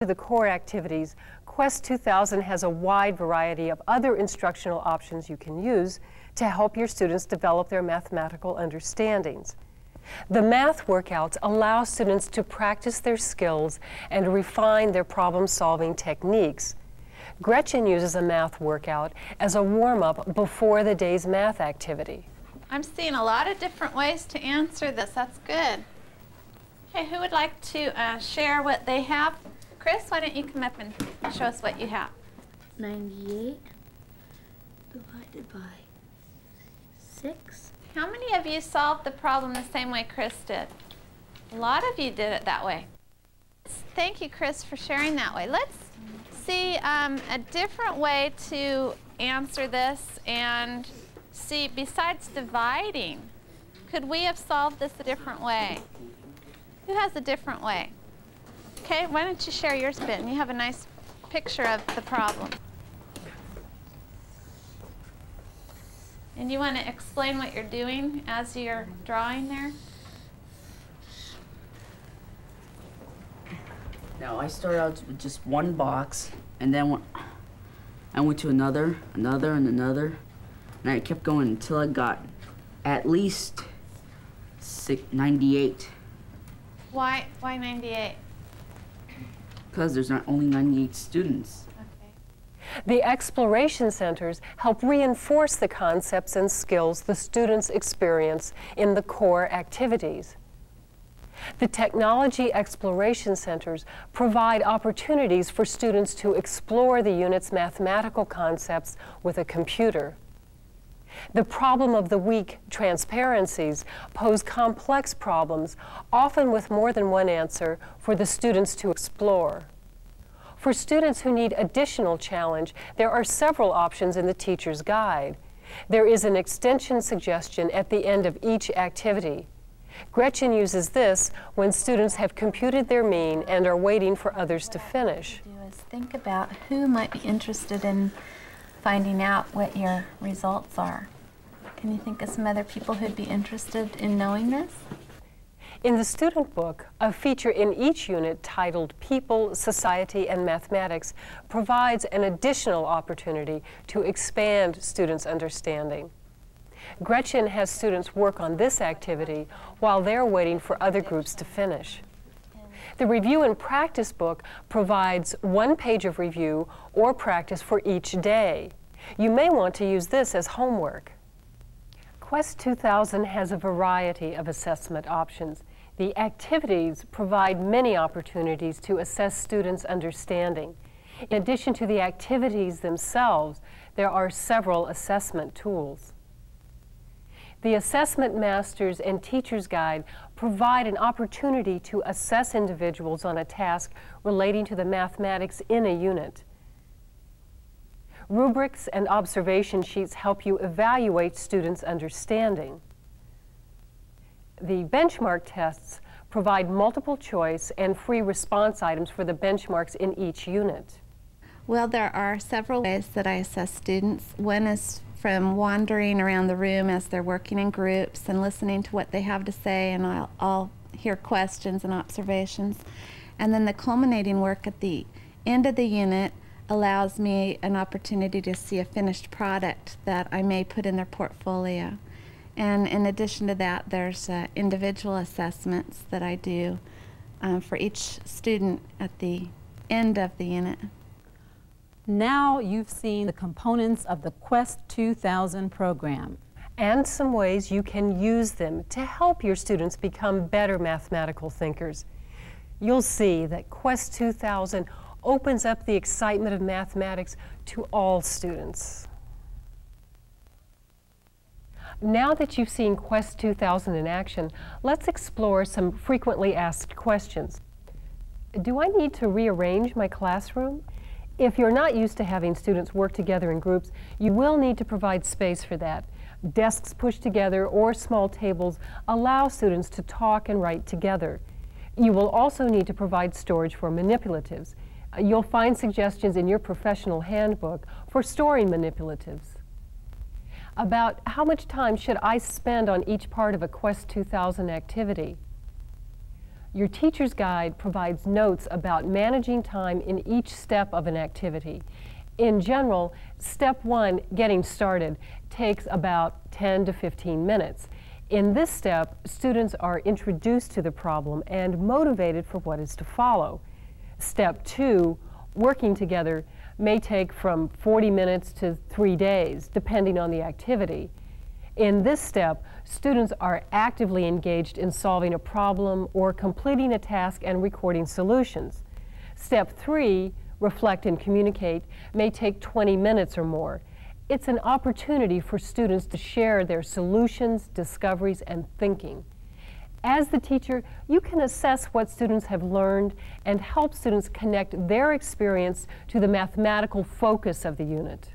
the core activities, Quest 2000 has a wide variety of other instructional options you can use to help your students develop their mathematical understandings. The math workouts allow students to practice their skills and refine their problem-solving techniques. Gretchen uses a math workout as a warm-up before the day's math activity. I'm seeing a lot of different ways to answer this. That's good. Okay, who would like to share what they have? Chris, why don't you come up and show us what you have? 98 divided by 6. How many of you solved the problem the same way Chris did? A lot of you did it that way. Thank you, Chris, for sharing that way. Let's see a different way to answer this and see, besides dividing, could we have solved this a different way? Who has a different way? Okay, why don't you share yours, Ben? You have a nice picture of the problem. And you want to explain what you're doing as you're drawing there? Now, I started out with just one box, and then I went to another, and another, and I kept going until I got at least 98. Why 98? Because there's not only 98 students. The exploration centers help reinforce the concepts and skills the students experience in the core activities. The technology exploration centers provide opportunities for students to explore the unit's mathematical concepts with a computer. The problem of the week transparencies pose complex problems, often with more than one answer for the students to explore. For students who need additional challenge, there are several options in the teacher's guide. There is an extension suggestion at the end of each activity. Gretchen uses this when students have computed their mean and are waiting for others to finish. What I do is think about who might be interested in finding out what your results are. Can you think of some other people who'd be interested in knowing this? In the student book, a feature in each unit titled People, Society, and Mathematics provides an additional opportunity to expand students' understanding. Gretchen has students work on this activity while they're waiting for other groups to finish. The Review and Practice book provides one page of review or practice for each day. You may want to use this as homework. Quest 2000 has a variety of assessment options. The activities provide many opportunities to assess students' understanding. In addition to the activities themselves, there are several assessment tools. The Assessment Masters and Teacher's Guide provide an opportunity to assess individuals on a task relating to the mathematics in a unit. Rubrics and observation sheets help you evaluate students' understanding. The benchmark tests provide multiple choice and free response items for the benchmarks in each unit. Well, there are several ways that I assess students. One is from wandering around the room as they're working in groups and listening to what they have to say, and I'll hear questions and observations. And then the culminating work at the end of the unit allows me an opportunity to see a finished product that I may put in their portfolio. And in addition to that, there's individual assessments that I do for each student at the end of the unit. Now you've seen the components of the Quest 2000 program. And some ways you can use them to help your students become better mathematical thinkers. You'll see that Quest 2000 opens up the excitement of mathematics to all students. Now that you've seen Quest 2000 in action, let's explore some frequently asked questions. Do I need to rearrange my classroom? If you're not used to having students work together in groups, you will need to provide space for that. Desks pushed together or small tables allow students to talk and write together. You will also need to provide storage for manipulatives. You'll find suggestions in your professional handbook for storing manipulatives. About how much time should I spend on each part of a Quest 2000 activity? Your teacher's guide provides notes about managing time in each step of an activity. In general, step 1, getting started, takes about 10 to 15 minutes. In this step, students are introduced to the problem and motivated for what is to follow. Step 2, working together, may take from 40 minutes to 3 days, depending on the activity. In this step, students are actively engaged in solving a problem or completing a task and recording solutions. Step 3, reflect and communicate, may take 20 minutes or more. It's an opportunity for students to share their solutions, discoveries, and thinking. As the teacher, you can assess what students have learned and help students connect their experience to the mathematical focus of the unit.